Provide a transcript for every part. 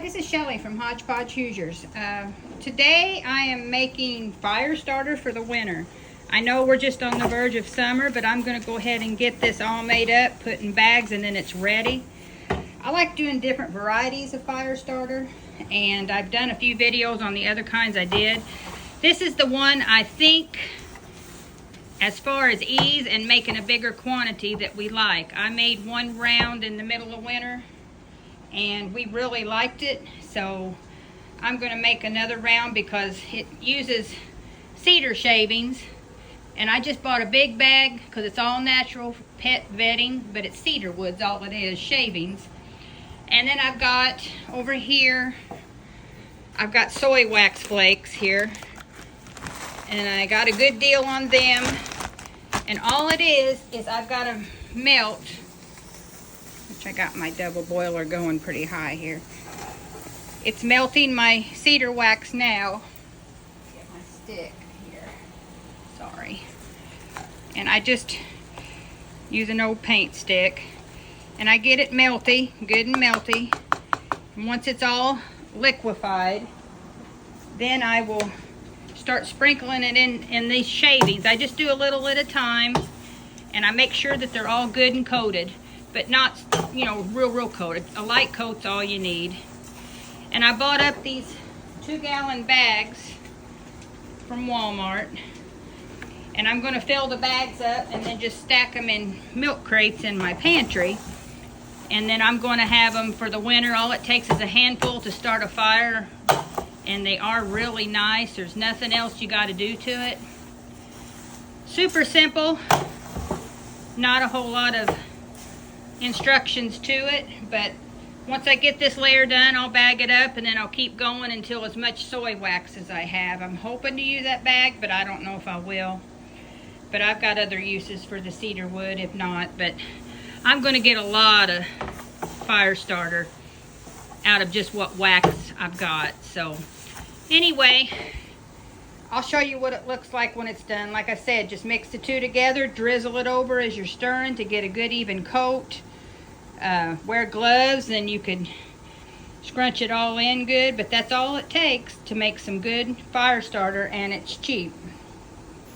this is Shelly from Hodgepodge Hoosiers. Today I am making fire starter for the winter. I know we're just on the verge of summer, but I'm going to go ahead and get this all made up, put in bags, and then it's ready. I like doing different varieties of fire starter, and I've done a few videos on the other kinds I did. This is the one I think, as far as ease and making a bigger quantity, that we like. I made one round in the middle of winter, and we really liked it, so I'm going to make another round because it uses cedar shavings, and I just bought a big bag because it's all natural pet vetting, but it's cedar woods, all it is, shavings. And then I've got over here, I've got soy wax flakes here, and I got a good deal on them. And all it is I've got to melt, which I got my double boiler going pretty high here. It's melting my cedar wax now. Get my stick here. Sorry. And I just use an old paint stick. And I get it melty, good and melty. And once it's all liquefied, then I will start sprinkling it in these shavings. I just do a little at a time, and I make sure that they're all good and coated, but not, you know, real coated. A light coat's all you need. And I bought up these 2-gallon bags from Walmart, and I'm going to fill the bags up and then just stack them in milk crates in my pantry. And then I'm going to have them for the winter. All it takes is a handful to start a fire, and they are really nice. There's nothing else you got to do to it. Super simple. Not a whole lot of instructions to it, but once I get this layer done, I'll bag it up, and then I'll keep going until as much soy wax as I have. I'm hoping to use that bag, but I don't know if I will. But I've got other uses for the cedar wood if not. But I'm going to get a lot of fire starter out of just what wax I've got. So anyway, I'll show you what it looks like when it's done. Like I said, just mix the two together, drizzle it over as you're stirring to get a good even coat. Wear gloves, and you can scrunch it all in good, but that's all it takes to make some good fire starter, and it's cheap.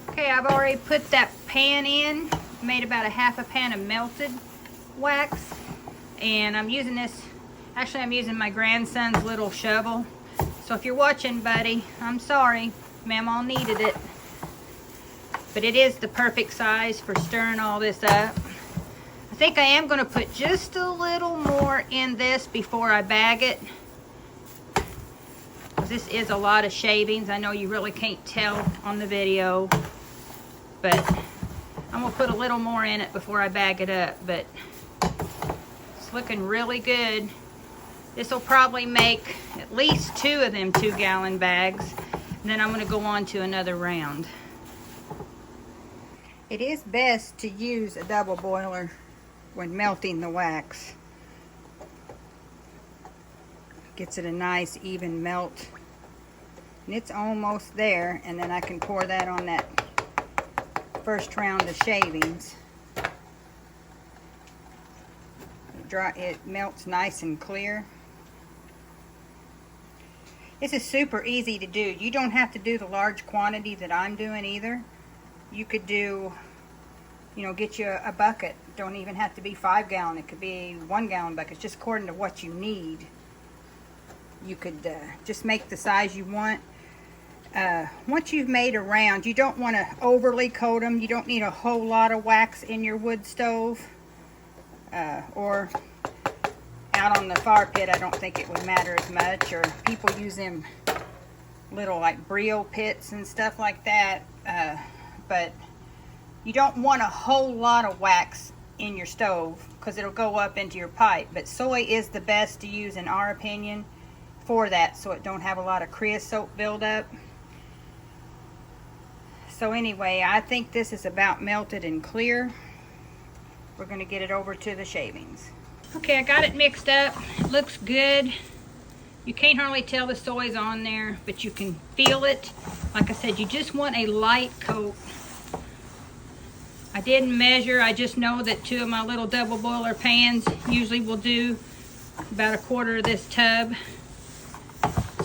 Okay, I've already put that pan in, made about a half a pan of melted wax, and I'm using this, actually I'm using my grandson's little shovel. So if you're watching, buddy, I'm sorry, Mamaw needed it, but it is the perfect size for stirring all this up. I think I am going to put just a little more in this before I bag it. This is a lot of shavings. I know you really can't tell on the video, but I'm going to put a little more in it before I bag it up. But it's looking really good. This will probably make at least 2 of them 2-gallon bags. And then I'm going to go on to another round. It is best to use a double boiler when melting the wax. Gets it a nice even melt. And it's almost there, and then I can pour that on that first round of shavings. It melts nice and clear. This is super easy to do. You don't have to do the large quantity that I'm doing either. You could do, you know, get you a bucket. Don't even have to be 5-gallon. It could be 1-gallon buckets, just according to what you need. You could just make the size you want. Once you've made a round, you don't want to overly coat them. You don't need a whole lot of wax in your wood stove. Or out on the fire pit, I don't think it would matter as much. Or people use them little like Brio pits and stuff like that. But you don't want a whole lot of wax in your stove because it'll go up into your pipe. But soy is the best to use in our opinion for that, so it don't have a lot of creosote buildup. So anyway, I think this is about melted and clear. We're going to get it over to the shavings. Okay, I got it mixed up. It looks good. You can't hardly tell the soy's on there, but you can feel it. Like I said, you just want a light coat. I didn't measure. I just know that 2 of my little double boiler pans usually will do about 1/4 of this tub.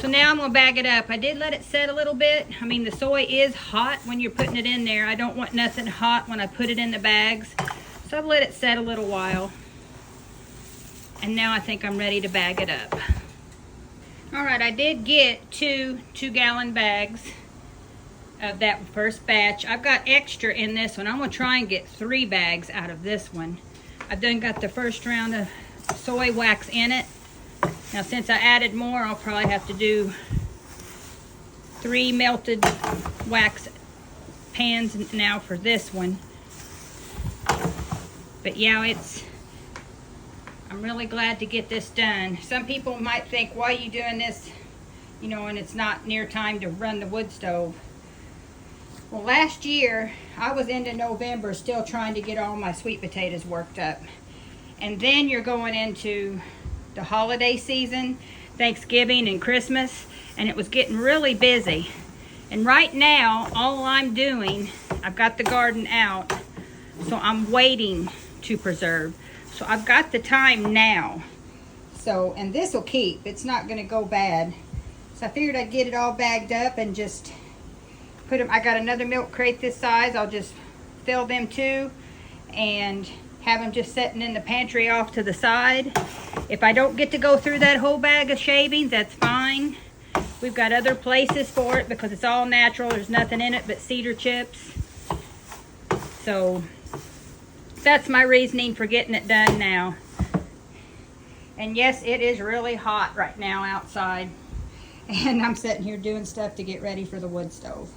So now I'm gonna bag it up. I did let it set a little bit. I mean, the soy is hot when you're putting it in there. I don't want nothing hot when I put it in the bags. So I've let it set a little while. And now I think I'm ready to bag it up. All right, I did get two 2-gallon bags of that first batch. I've got extra in this one. I'm gonna try and get 3 bags out of this one. I've done got the first round of soy wax in it. Now since I added more, I'll probably have to do 3 melted wax pans now for this one. But yeah, I'm really glad to get this done. Some people might think, why are you doing this, you know, and it's not near time to run the wood stove. Well, last year, I was into November still trying to get all my sweet potatoes worked up. And then you're going into the holiday season, Thanksgiving and Christmas, and it was getting really busy. And right now, all I'm doing, I've got the garden out, so I'm waiting to preserve. So I've got the time now. So, and this will keep. It's not going to go bad. So I figured I'd get it all bagged up and just put them. I got another milk crate this size. I'll just fill them too and have them just sitting in the pantry off to the side. If I don't get to go through that whole bag of shavings, that's fine. We've got other places for it because it's all natural. There's nothing in it but cedar chips. So that's my reasoning for getting it done now. And yes, it is really hot right now outside. And I'm sitting here doing stuff to get ready for the wood stove.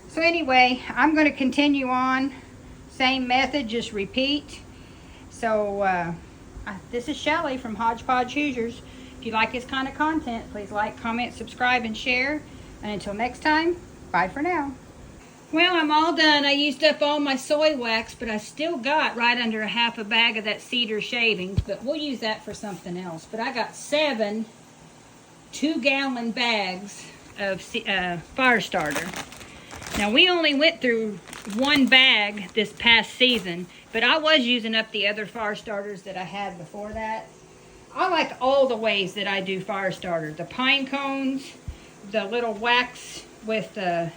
So anyway, I'm going to continue on. Same method, just repeat. So this is Shelly from Hodgepodge Hoosiers. If you like this kind of content, please like, comment, subscribe, and share. And until next time, bye for now. Well, I'm all done. I used up all my soy wax, but I still got right under a half a bag of that cedar shavings, but we'll use that for something else. But I got 7 2-gallon bags of fire starter. Now, we only went through 1 bag this past season, but I was using up the other fire starters that I had before that. I like all the ways that I do fire starter. The pine cones, the little wax with the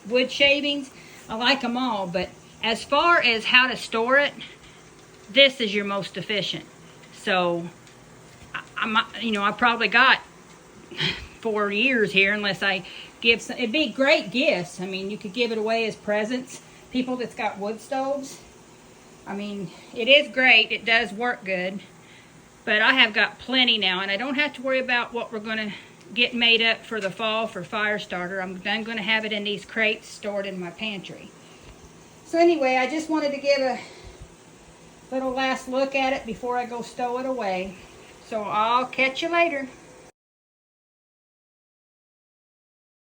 wood shavings, I like them all, but as far as how to store it, this is your most efficient. So I probably got 4 years here, unless I give some. It'd be great gifts. I mean, you could give it away as presents. People that's got wood stoves, I mean, it is great. It does work good, but I have got plenty now, and I don't have to worry about what we're going to get made up for the fall for fire starter. I'm going to have it in these crates stored in my pantry. So anyway, I just wanted to give a little last look at it before I go stow it away. So I'll catch you later.